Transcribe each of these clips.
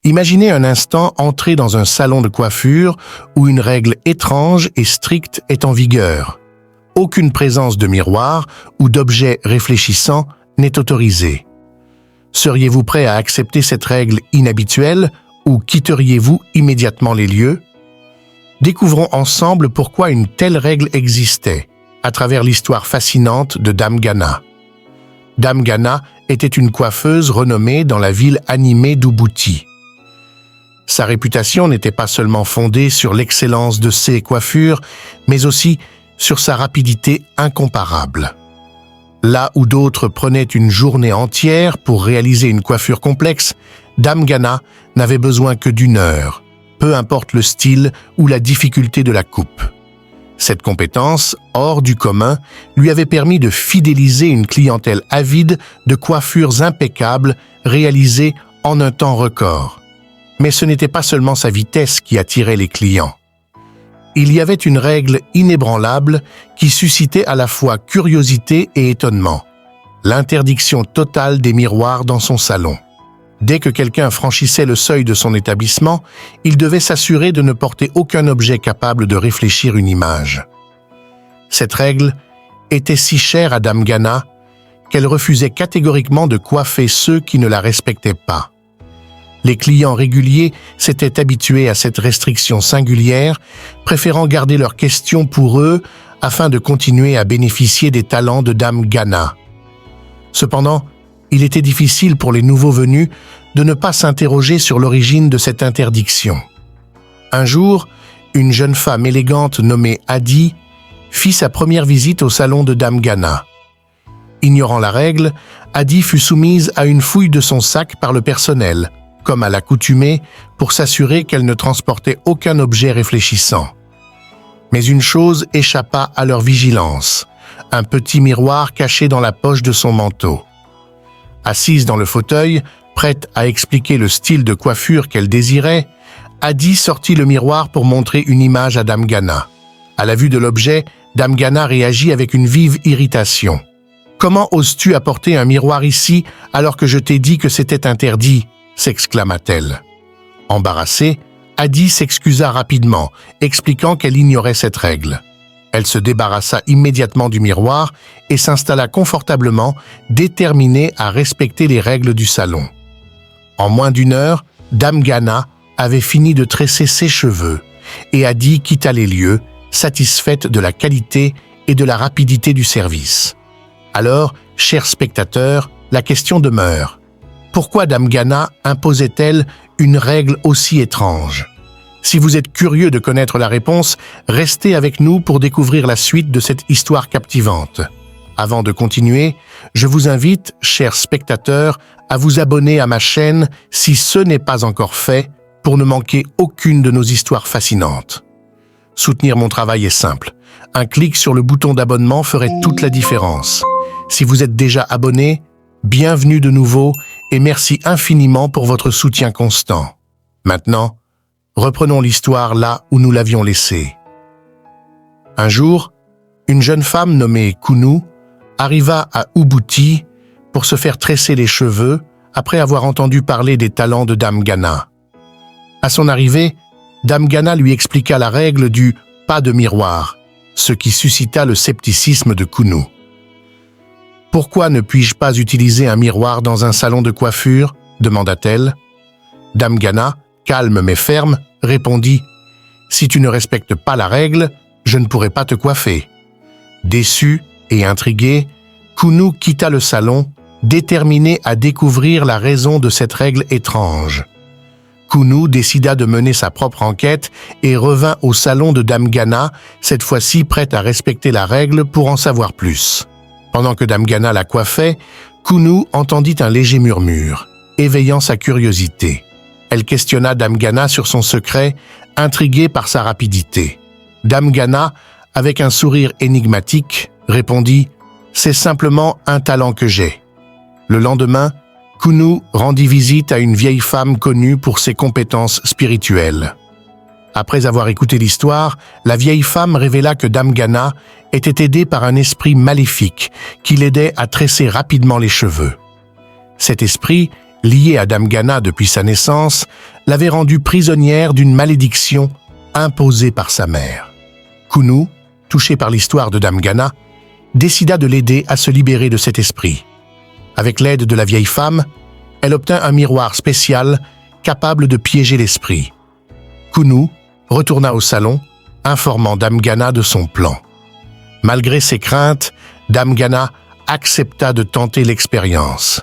Imaginez un instant entrer dans un salon de coiffure où une règle étrange et stricte est en vigueur. Aucune présence de miroir ou d'objet réfléchissant n'est autorisée. Seriez-vous prêt à accepter cette règle inhabituelle ou quitteriez-vous immédiatement les lieux? Découvrons ensemble pourquoi une telle règle existait, à travers l'histoire fascinante de Dame Gana. Dame Gana était une coiffeuse renommée dans la ville animée d'Ubudi. Sa réputation n'était pas seulement fondée sur l'excellence de ses coiffures, mais aussi sur sa rapidité incomparable. Là où d'autres prenaient une journée entière pour réaliser une coiffure complexe, Dame Gana n'avait besoin que d'1 heure, peu importe le style ou la difficulté de la coupe. Cette compétence, hors du commun, lui avait permis de fidéliser une clientèle avide de coiffures impeccables réalisées en un temps record. Mais ce n'était pas seulement sa vitesse qui attirait les clients. Il y avait une règle inébranlable qui suscitait à la fois curiosité et étonnement: l'interdiction totale des miroirs dans son salon. Dès que quelqu'un franchissait le seuil de son établissement, il devait s'assurer de ne porter aucun objet capable de réfléchir une image. Cette règle était si chère à Dame Gana qu'elle refusait catégoriquement de coiffer ceux qui ne la respectaient pas. Les clients réguliers s'étaient habitués à cette restriction singulière, préférant garder leurs questions pour eux afin de continuer à bénéficier des talents de Dame Gana. Cependant, il était difficile pour les nouveaux venus de ne pas s'interroger sur l'origine de cette interdiction. Un jour, une jeune femme élégante nommée Hadi fit sa première visite au salon de Dame Gana. Ignorant la règle, Hadi fut soumise à une fouille de son sac par le personnel, comme à l'accoutumée, pour s'assurer qu'elle ne transportait aucun objet réfléchissant. Mais une chose échappa à leur vigilance: un petit miroir caché dans la poche de son manteau. Assise dans le fauteuil, prête à expliquer le style de coiffure qu'elle désirait, Hadi sortit le miroir pour montrer une image à Dame Gana. À la vue de l'objet, Dame Gana réagit avec une vive irritation. « Comment oses-tu apporter un miroir ici alors que je t'ai dit que c'était interdit ?» s'exclama-t-elle. Embarrassée, Hadi s'excusa rapidement, expliquant qu'elle ignorait cette règle. Elle se débarrassa immédiatement du miroir et s'installa confortablement, déterminée à respecter les règles du salon. En moins d'1 heure, Dame Gana avait fini de tresser ses cheveux et Hadi quitta les lieux, satisfaite de la qualité et de la rapidité du service. Alors, chers spectateurs, la question demeure: pourquoi Dame Gana imposait-elle une règle aussi étrange? Si vous êtes curieux de connaître la réponse, restez avec nous pour découvrir la suite de cette histoire captivante. Avant de continuer, je vous invite, chers spectateurs, à vous abonner à ma chaîne si ce n'est pas encore fait, pour ne manquer aucune de nos histoires fascinantes. Soutenir mon travail est simple. Un clic sur le bouton d'abonnement ferait toute la différence. Si vous êtes déjà abonné, bienvenue de nouveau et merci infiniment pour votre soutien constant. Maintenant, reprenons l'histoire là où nous l'avions laissée. Un jour, une jeune femme nommée Kounou arriva à Ubudi pour se faire tresser les cheveux après avoir entendu parler des talents de Dame Gana. À son arrivée, Dame Gana lui expliqua la règle du « pas de miroir », ce qui suscita le scepticisme de Kounou. « Pourquoi ne puis-je pas utiliser un miroir dans un salon de coiffure ?» demanda-t-elle. Dame Gana, calme mais ferme, répondit « Si tu ne respectes pas la règle, je ne pourrai pas te coiffer. » Déçue et intriguée, Kounou quitta le salon, déterminée à découvrir la raison de cette règle étrange. Kounou décida de mener sa propre enquête et revint au salon de Dame Gana, cette fois-ci prête à respecter la règle pour en savoir plus. Pendant que Dame Gana la coiffait, Kounou entendit un léger murmure, éveillant sa curiosité. Elle questionna Dame Gana sur son secret, intriguée par sa rapidité. Dame Gana, avec un sourire énigmatique, répondit « C'est simplement un talent que j'ai. » Le lendemain, Kounou rendit visite à une vieille femme connue pour ses compétences spirituelles. Après avoir écouté l'histoire, la vieille femme révéla que Dame Gana était aidée par un esprit maléfique qui l'aidait à tresser rapidement les cheveux. Cet esprit, lié à Dame Gana depuis sa naissance, l'avait rendue prisonnière d'une malédiction imposée par sa mère. Kunu, touché par l'histoire de Dame Gana, décida de l'aider à se libérer de cet esprit. Avec l'aide de la vieille femme, elle obtint un miroir spécial capable de piéger l'esprit. Kunu retourna au salon, informant Dame Gana de son plan. Malgré ses craintes, Dame Gana accepta de tenter l'expérience.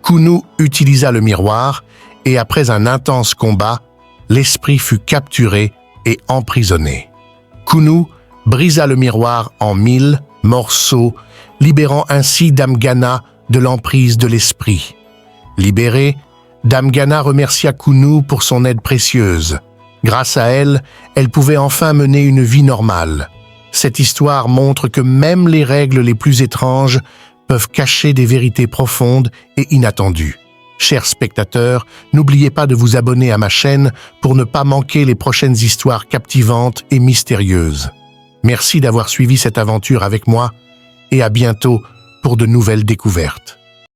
Kunu utilisa le miroir et après un intense combat, l'esprit fut capturé et emprisonné. Kunu brisa le miroir en 1000 morceaux, libérant ainsi Dame Gana de l'emprise de l'esprit. Libérée, Dame Gana remercia Kunu pour son aide précieuse. Grâce à elle, elle pouvait enfin mener une vie normale. Cette histoire montre que même les règles les plus étranges peuvent cacher des vérités profondes et inattendues. Chers spectateurs, n'oubliez pas de vous abonner à ma chaîne pour ne pas manquer les prochaines histoires captivantes et mystérieuses. Merci d'avoir suivi cette aventure avec moi et à bientôt pour de nouvelles découvertes.